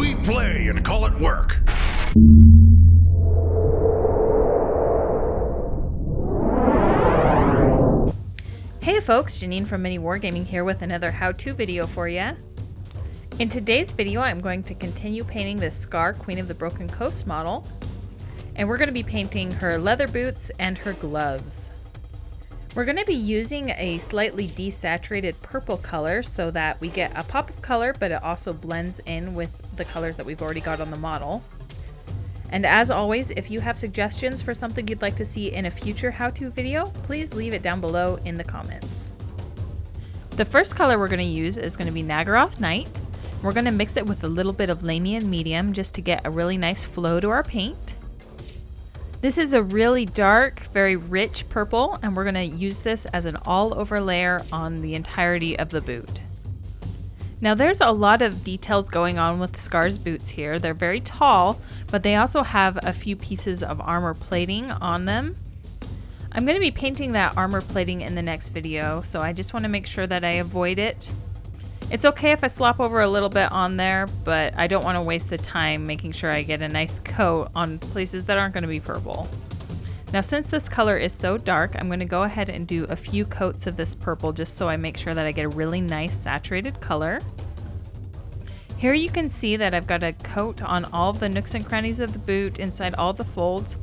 We play and call it work. Hey folks, Janene from MiniWarGaming here with another how-to video for you. In today's video, I'm going to continue painting this Skarre Queen of the Broken Coast model, and we're going to be painting her leather boots and her gloves. We're going to be using a slightly desaturated purple color so that we get a pop of color, but it also blends in with the colors that we've already got on the model. And as always, if you have suggestions for something you'd like to see in a future how-to video, please leave it down below in the comments. The first color we're going to use is going to be Naggaroth Night. We're going to mix it with a little bit of Lamian Medium just to get a really nice flow to our paint. This is a really dark, very rich purple, and we're going to use this as an all-over layer on the entirety of the boot. Now there's a lot of details going on with Skarre's boots here. They're very tall, but they also have a few pieces of armor plating on them. I'm going to be painting that armor plating in the next video, so I just want to make sure that I avoid it. It's okay if I slop over a little bit on there, but I don't want to waste the time making sure I get a nice coat on places that aren't going to be purple. Now since this color is so dark, I'm going to go ahead and do a few coats of this purple just so I make sure that I get a really nice saturated color. Here you can see that I've got a coat on all of the nooks and crannies of the boot, inside all the folds.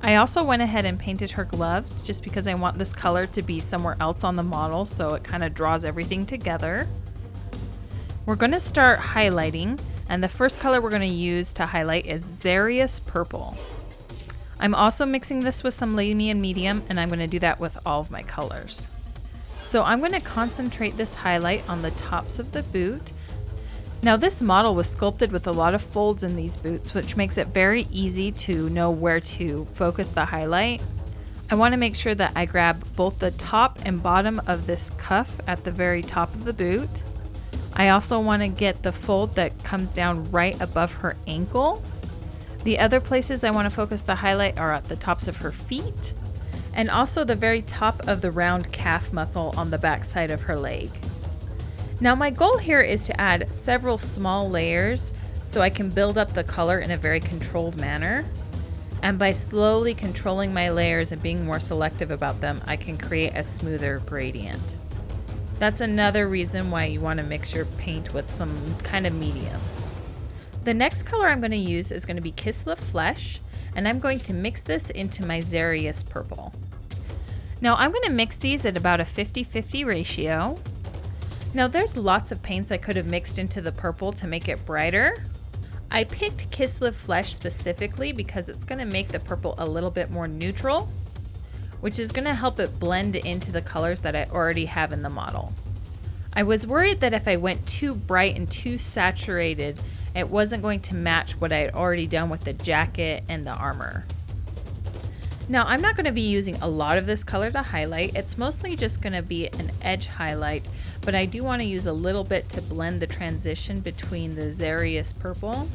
I also went ahead and painted her gloves just because I want this color to be somewhere else on the model so it kind of draws everything together. We're going to start highlighting, and the first color we're going to use to highlight is Xereus Purple. I'm also mixing this with some Lamian Medium, and I'm going to do that with all of my colors. So I'm going to concentrate this highlight on the tops of the boot. Now this model was sculpted with a lot of folds in these boots, which makes it very easy to know where to focus the highlight. I want to make sure that I grab both the top and bottom of this cuff at the very top of the boot. I also want to get the fold that comes down right above her ankle. The other places I want to focus the highlight are at the tops of her feet, and also the very top of the round calf muscle on the back side of her leg. Now my goal here is to add several small layers so I can build up the color in a very controlled manner. And by slowly controlling my layers and being more selective about them, I can create a smoother gradient. That's another reason why you want to mix your paint with some kind of medium. The next color I'm going to use is going to be Kislev Flesh, and I'm going to mix this into my Xereus Purple. Now I'm going to mix these at about a 50-50 ratio. Now there's lots of paints I could have mixed into the purple to make it brighter. I picked Kislev Flesh specifically because it's going to make the purple a little bit more neutral, which is going to help it blend into the colors that I already have in the model. I was worried that if I went too bright and too saturated, it wasn't going to match what I had already done with the jacket and the armor. Now I'm not going to be using a lot of this color to highlight. It's mostly just going to be an edge highlight, but I do want to use a little bit to blend the transition between the Xereus Purple.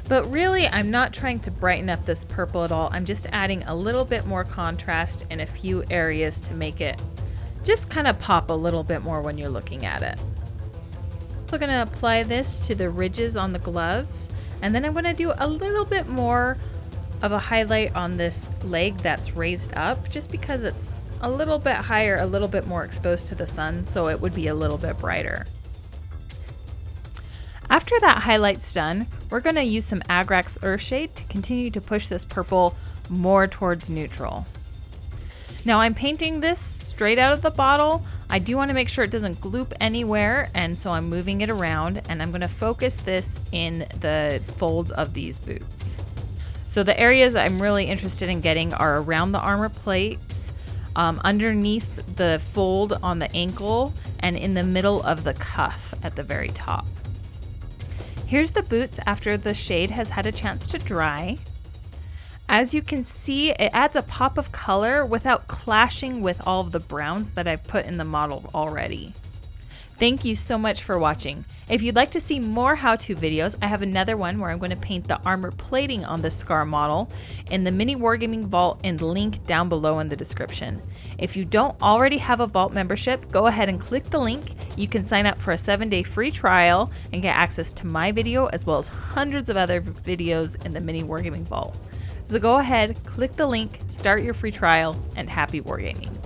But really, I'm not trying to brighten up this purple at all. I'm just adding a little bit more contrast in a few areas to make it just kind of pop a little bit more when you're looking at it. We're going to apply this to the ridges on the gloves, and then I'm going to do a little bit more of a highlight on this leg that's raised up just because it's a little bit higher, a little bit more exposed to the sun, so it would be a little bit brighter. After that highlight's done, we're going to use some Agrax Earthshade to continue to push this purple more towards neutral. Now I'm painting this straight out of the bottle. I do want to make sure it doesn't gloop anywhere, and so I'm moving it around, and I'm going to focus this in the folds of these boots. So the areas I'm really interested in getting are around the armor plates, underneath the fold on the ankle, and in the middle of the cuff at the very top. Here's the boots after the shade has had a chance to dry. As you can see, it adds a pop of color without clashing with all of the browns that I've put in the model already. Thank you so much for watching. If you'd like to see more how-to videos, I have another one where I'm going to paint the armor plating on the Skarre model in the MiniWarGaming Vault, and link down below in the description. If you don't already have a Vault membership, go ahead and click the link. You can sign up for a 7-day free trial and get access to my video as well as hundreds of other videos in the MiniWarGaming Vault. So go ahead, click the link, start your free trial, and happy wargaming.